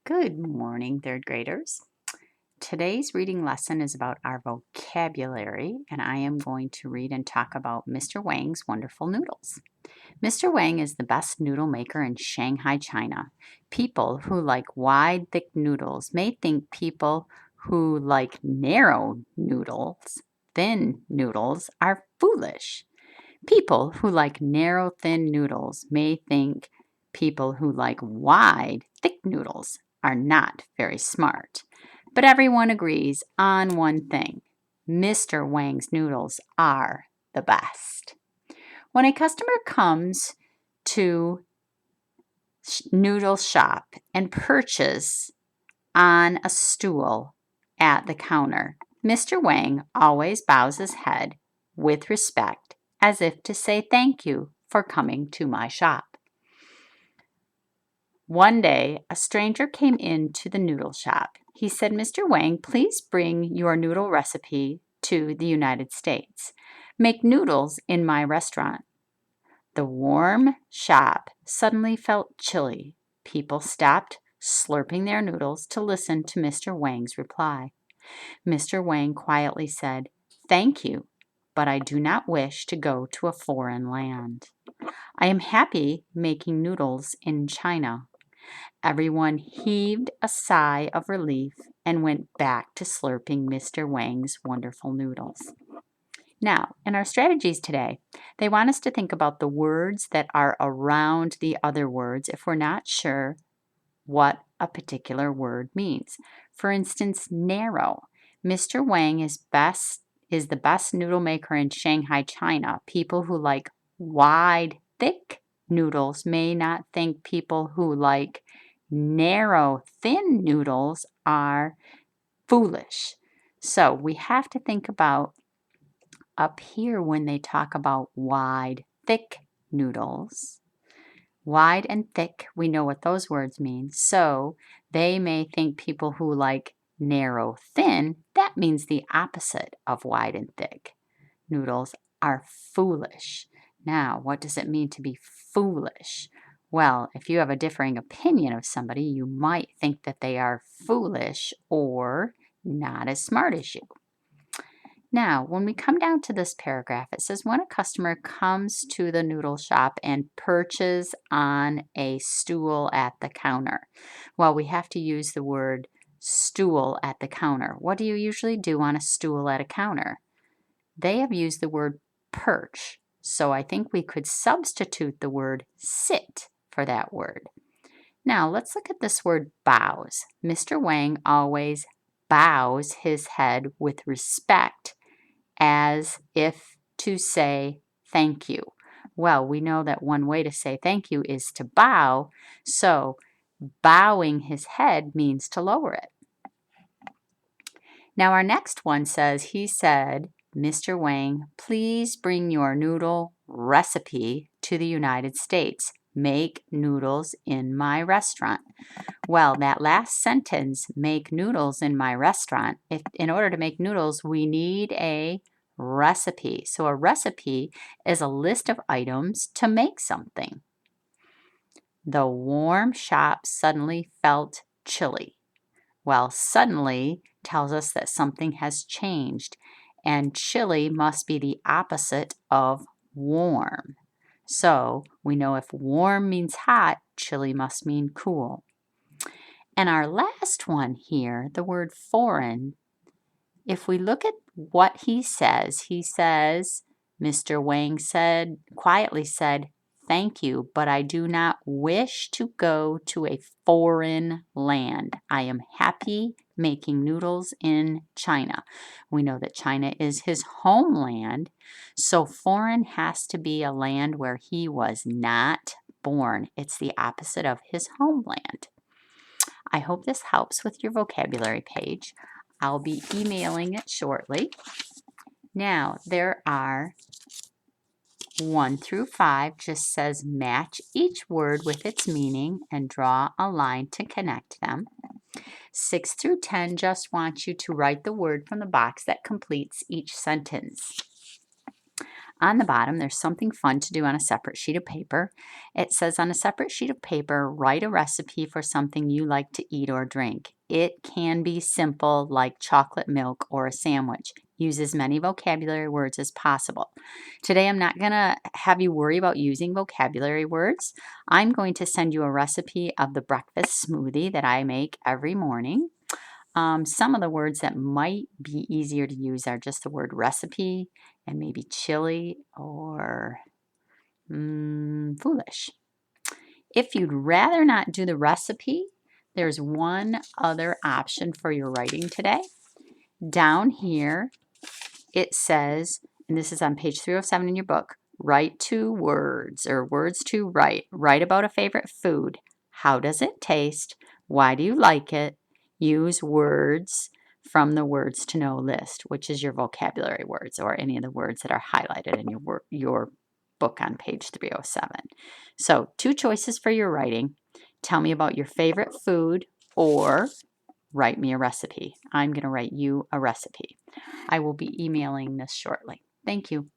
Good morning, third graders. Today's reading lesson is about our vocabulary, and I am going to read and talk about Mr. Wang's wonderful noodles. Mr. Wang is the best noodle maker in Shanghai, China. People who like wide, thick noodles may think people who like narrow noodles, thin noodles, are foolish. People who like narrow, thin noodles may think people who like wide, thick noodles are not very smart. But everyone agrees on one thing. Mr. Wang's noodles are the best. When a customer comes to noodle shop and purchase on a stool at the counter, Mr. Wang always bows his head with respect as if to say thank you for coming to my shop. One day, a stranger came into the noodle shop. He said, Mr. Wang, please bring your noodle recipe to the United States. Make noodles in my restaurant. The warm shop suddenly felt chilly. People stopped slurping their noodles to listen to Mr. Wang's reply. Mr. Wang quietly said, Thank you, but I do not wish to go to a foreign land. I am happy making noodles in China. Everyone heaved a sigh of relief and went back to slurping Mr. Wang's wonderful noodles. Now, in our strategies today, they want us to think about the words that are around the other words if we're not sure what a particular word means. For instance, narrow. Mr. Wang is the best noodle maker in Shanghai, China. People who like wide, thick noodles may not think people who like narrow, thin noodles are foolish. So we have to think about up here when they talk about wide, thick noodles. Wide and thick, we know what those words mean. So they may think people who like narrow, thin, that means the opposite of wide and thick. Noodles are foolish. Now, what does it mean to be foolish? Well, if you have a differing opinion of somebody, you might think that they are foolish or not as smart as you. Now, when we come down to this paragraph, it says when a customer comes to the noodle shop and purchases on a stool at the counter. Well, we have to use the word stool at the counter. What do you usually do on a stool at a counter? They have used the word perch, so I think we could substitute the word sit for that word. Now, let's look at this word bows. Mr. Wang always bows his head with respect as if to say thank you. Well, we know that one way to say thank you is to bow, so bowing his head means to lower it. Now our next one says, he said, Mr. Wang, please bring your noodle recipe to the United States. Make noodles in my restaurant. Well, that last sentence, make noodles in my restaurant, in order to make noodles, we need a recipe. So a recipe is a list of items to make something. The warm shop suddenly felt chilly. Well, suddenly tells us that something has changed, and chilly must be the opposite of warm. So we know if warm means hot, chilly must mean cool. And our last one here, the word foreign, if we look at what he says, Mr. Wang quietly said, thank you, but I do not wish to go to a foreign land. I am happy making noodles in China. We know that China is his homeland, so foreign has to be a land where he was not born. It's the opposite of his homeland. I hope this helps with your vocabulary page. I'll be emailing it shortly. Now, there are 1 through 5 just says match each word with its meaning and draw a line to connect them. 6 through 10 just want you to write the word from the box that completes each sentence. On the bottom, there's something fun to do on a separate sheet of paper. It says on a separate sheet of paper, write a recipe for something you like to eat or drink. It can be simple like chocolate milk or a sandwich. Use as many vocabulary words as possible. Today, I'm not going to have you worry about using vocabulary words. I'm going to send you a recipe of the breakfast smoothie that I make every morning. Some of the words that might be easier to use are just the word recipe and maybe chili or foolish. If you'd rather not do the recipe, there's one other option for your writing today. Down here, it says, and this is on page 307 in your book, write 2 words or words to write. Write about a favorite food. How does it taste? Why do you like it? Use words from the words to know list, which is your vocabulary words or any of the words that are highlighted in your book on page 307. So 2 choices for your writing. Tell me about your favorite food or write me a recipe. I'm going to write you a recipe. I will be emailing this shortly. Thank you.